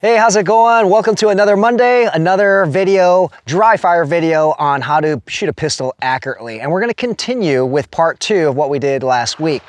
Hey, how's it going? Welcome to another Monday, another video, dry fire video on how to shoot a pistol accurately. And we're gonna continue with part 2 of what we did last week.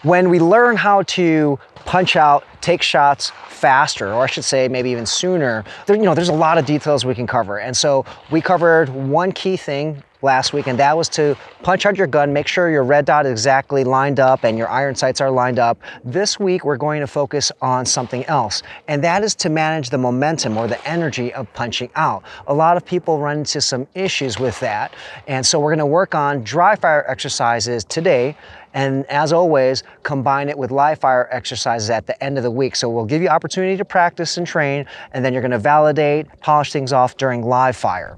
When we learn how to punch out, take shots faster, or I should say maybe even sooner, there's a lot of details we can cover. And so we covered one key thing last week, and that was to punch out your gun, make sure your red dot is exactly lined up and your iron sights are lined up. This week, we're going to focus on something else, and that is to manage the momentum or the energy of punching out. A lot of people run into some issues with that, and so we're gonna work on dry fire exercises today, and as always, combine it with live fire exercises at the end of the week. So we'll give you opportunity to practice and train, and then you're gonna validate, polish things off during live fire.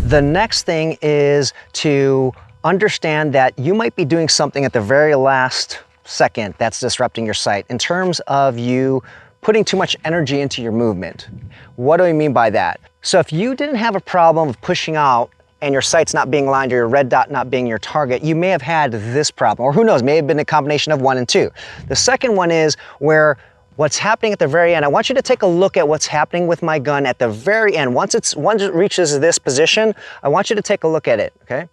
The next thing is to understand that you might be doing something at the very last second that's disrupting your sight in terms of you putting too much energy into your movement. What do I mean by that? So if you didn't have a problem with pushing out and your sight's not being lined or your red dot not being your target, you may have had this problem, or who knows, may have been a combination of 1 and 2. The second one is where what's happening at the very end. I want you to take a look at what's happening with my gun at the very end. Once it reaches this position, I want you to take a look at it, okay?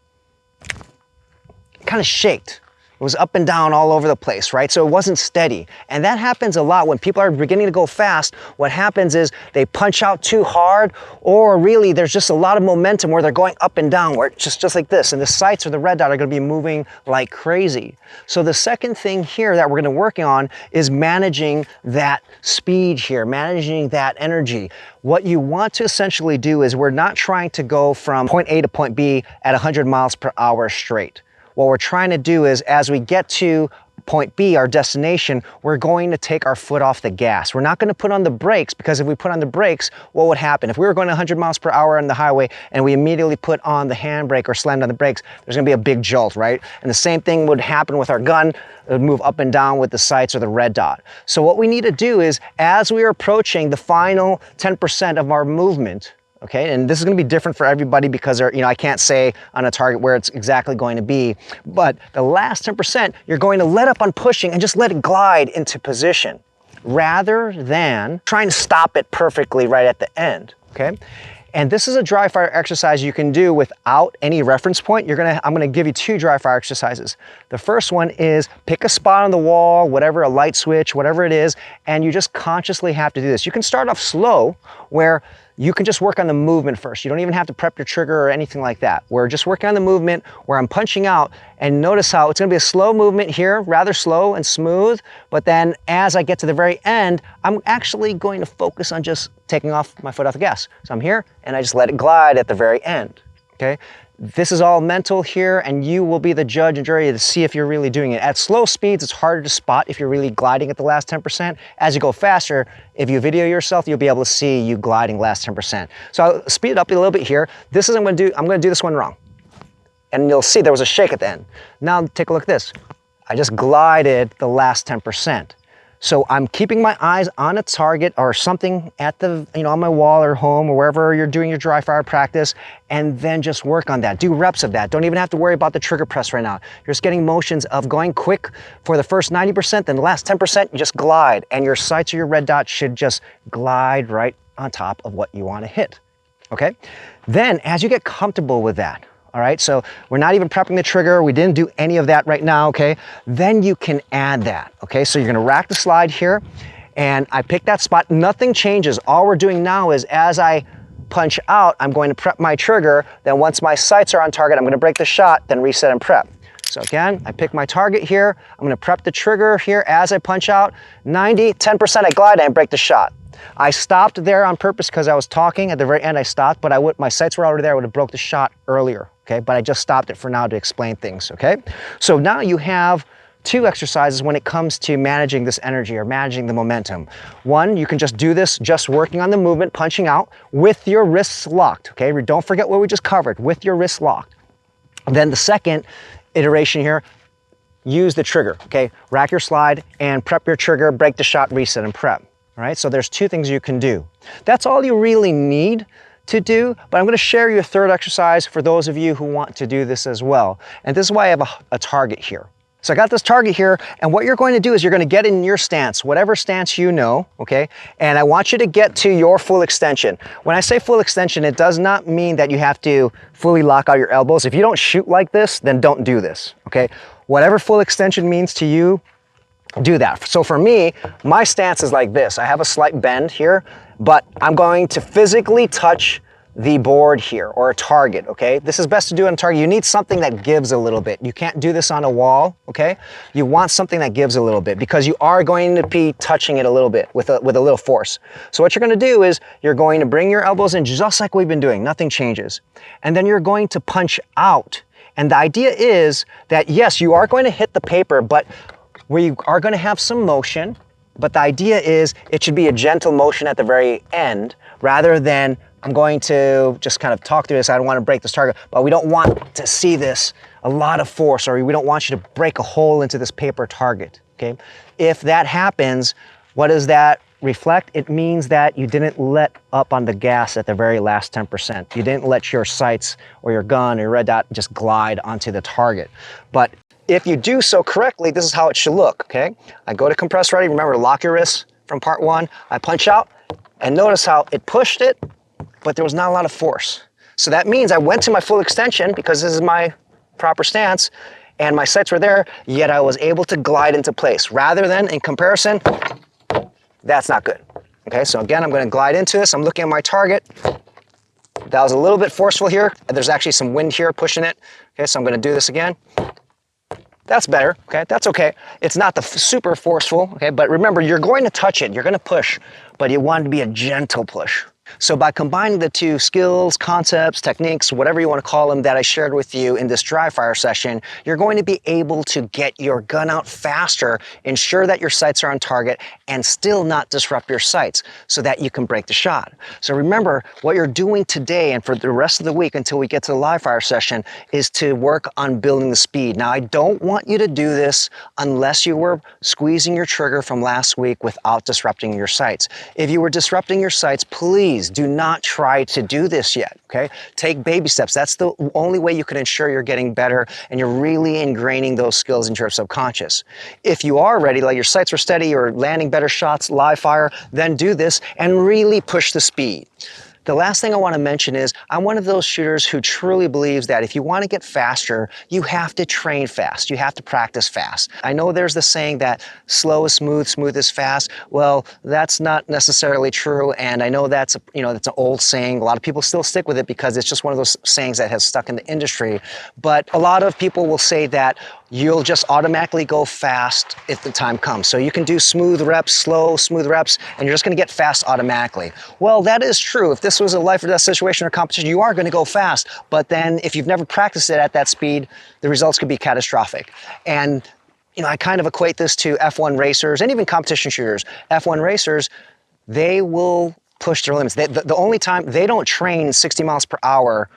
It kind of shaked. It was up and down all over the place, right? So it wasn't steady. And that happens a lot when people are beginning to go fast. What happens is they punch out too hard, or really there's just a lot of momentum where they're going up and down, where it's just like this. And the sights or the red dot are gonna be moving like crazy. So the second thing here that we're gonna work on is managing that speed here, managing that energy. What you want to essentially do is we're not trying to go from point A to point B at 100 miles per hour straight. What we're trying to do is as we get to point B, our destination, we're going to take our foot off the gas. We're not going to put on the brakes, because if we put on the brakes, what would happen? If we were going 100 miles per hour on the highway and we immediately put on the handbrake or slammed on the brakes, there's going to be a big jolt, right? And the same thing would happen with our gun. It would move up and down with the sights or the red dot. So what we need to do is, as we are approaching the final 10% of our movement, okay, and this is going to be different for everybody because I can't say on a target where it's exactly going to be, but the last 10%, you're going to let up on pushing and just let it glide into position rather than trying to stop it perfectly right at the end, okay? And this is a dry fire exercise you can do without any reference point. I'm gonna give you 2 dry fire exercises. The first one is pick a spot on the wall, whatever, a light switch, whatever it is, and you just consciously have to do this. You can start off slow, where you can just work on the movement first. You don't even have to prep your trigger or anything like that. We're just working on the movement where I'm punching out, and notice how it's gonna be a slow movement here, rather slow and smooth, but then as I get to the very end, I'm actually going to focus on just taking off my foot off the gas. So I'm here, and I just let it glide at the very end, okay? This is all mental here, and you will be the judge and jury to see if you're really doing it. At slow speeds, it's harder to spot if you're really gliding at the last 10%. As you go faster, if you video yourself, you'll be able to see you gliding last 10%. So I'll speed it up a little bit here. This is I'm gonna do this one wrong. And you'll see there was a shake at the end. Now take a look at this. I just glided the last 10%. So I'm keeping my eyes on a target or something at the, on my wall or home or wherever you're doing your dry fire practice, and then just work on that. Do reps of that. Don't even have to worry about the trigger press right now. You're just getting motions of going quick for the first 90%, then the last 10%, you just glide, and your sights or your red dot should just glide right on top of what you want to hit, okay? Then as you get comfortable with that, all right, so we're not even prepping the trigger. We didn't do any of that right now, okay? Then you can add that, okay? So you're gonna rack the slide here, and I pick that spot. Nothing changes. All we're doing now is as I punch out, I'm going to prep my trigger. Then once my sights are on target, I'm gonna break the shot, then reset and prep. So again, I pick my target here. I'm gonna prep the trigger here as I punch out. 90, 10% I glide and break the shot. I stopped there on purpose because I was talking. At the very end, I stopped, but my sights were already there. I would have broke the shot earlier, okay? But I just stopped it for now to explain things, okay? So now you have 2 exercises when it comes to managing this energy or managing the momentum. One, you can just do this, just working on the movement, punching out with your wrists locked, okay? Don't forget what we just covered, with your wrists locked. Then the second iteration here, use the trigger, okay? Rack your slide and prep your trigger, break the shot, reset, and prep, all right? So there's 2 things you can do. That's all you really need to do, but I'm gonna share you a third exercise for those of you who want to do this as well. And this is why I have a target here. So I got this target here, and what you're going to do is you're gonna get in your stance, whatever stance you know, okay? And I want you to get to your full extension. When I say full extension, it does not mean that you have to fully lock out your elbows. If you don't shoot like this, then don't do this, okay? Whatever full extension means to you, do that. So for me, my stance is like this. I have a slight bend here, but I'm going to physically touch the board here, or a target, okay? This is best to do on a target. You need something that gives a little bit. You can't do this on a wall, okay? You want something that gives a little bit because you are going to be touching it a little bit with a little force. So what you're gonna do is you're going to bring your elbows in just like we've been doing, nothing changes. And then you're going to punch out. And the idea is that yes, you are going to hit the paper, but we are going to have some motion, but the idea is it should be a gentle motion at the very end rather than I'm going to just kind of talk through this. I don't want to break this target, but we don't want to see this a lot of force, or we don't want you to break a hole into this paper target, okay? If that happens, what does that reflect? It means that you didn't let up on the gas at the very last 10%. You didn't let your sights or your gun or your red dot just glide onto the target. But if you do so correctly, this is how it should look, okay? I go to compress ready. Remember, lock your wrists from part 1. I punch out, and notice how it pushed it, but there was not a lot of force. So that means I went to my full extension because this is my proper stance, and my sights were there, yet I was able to glide into place. Rather than, in comparison, that's not good. Okay, so again, I'm going to glide into this. I'm looking at my target. That was a little bit forceful here. There's actually some wind here pushing it. Okay, so I'm going to do this again. That's better, okay? That's okay. It's not the super forceful, okay? But remember, you're going to touch it. You're going to push, but you want it to be a gentle push. So by combining the 2 skills, concepts, techniques, whatever you want to call them that I shared with you in this dry fire session, you're going to be able to get your gun out faster, ensure that your sights are on target, and still not disrupt your sights so that you can break the shot. So remember, what you're doing today and for the rest of the week until we get to the live fire session is to work on building the speed. Now, I don't want you to do this unless you were squeezing your trigger from last week without disrupting your sights. If you were disrupting your sights, please do not try to do this yet, okay? Take baby steps. That's the only way you can ensure you're getting better and you're really ingraining those skills into your subconscious. If you are ready, like your sights are steady, you're landing better shots, live fire, then do this and really push the speed. The last thing I want to mention is I'm one of those shooters who truly believes that if you want to get faster, you have to train fast. You have to practice fast. I know there's the saying that slow is smooth, smooth is fast. Well, that's not necessarily true, and I know that's that's an old saying. A lot of people still stick with it because it's just one of those sayings that has stuck in the industry. But a lot of people will say that you'll just automatically go fast if the time comes. So you can do smooth reps, slow, smooth reps, and you're just gonna get fast automatically. Well, that is true. If this was a life or death situation or competition, you are gonna go fast. But then if you've never practiced it at that speed, the results could be catastrophic. And I kind of equate this to F1 racers and even competition shooters. F1 racers, they will push their limits. The only time they don't train 60 miles per hour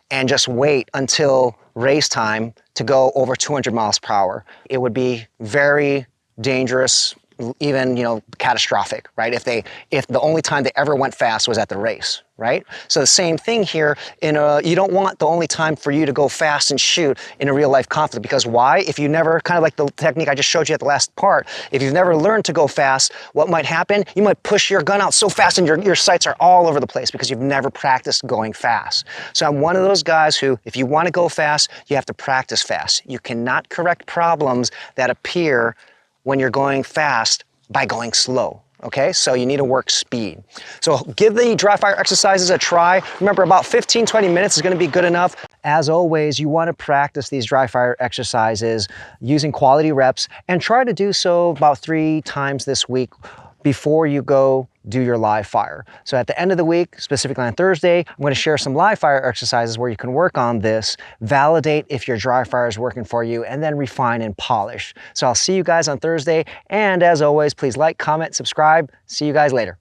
and just wait until race time to go over 200 miles per hour. It would be very dangerous, even catastrophic, right? If the only time they ever went fast was at the race, right? So the same thing here. You don't want the only time for you to go fast and shoot in a real life conflict, because why? If you never, kind of like the technique I just showed you at the last part, if you've never learned to go fast, what might happen? You might push your gun out so fast and your sights are all over the place because you've never practiced going fast. So I'm one of those guys who, if you want to go fast, you have to practice fast. You cannot correct problems that appear when you're going fast by going slow, okay? So you need to work speed. So give the dry fire exercises a try. Remember, about 15, 20 minutes is gonna be good enough. As always, you wanna practice these dry fire exercises using quality reps and try to do so about 3 times this week before you go do your live fire. So at the end of the week, specifically on Thursday, I'm going to share some live fire exercises where you can work on this, validate if your dry fire is working for you, and then refine and polish. So I'll see you guys on Thursday. And as always, please like, comment, subscribe. See you guys later.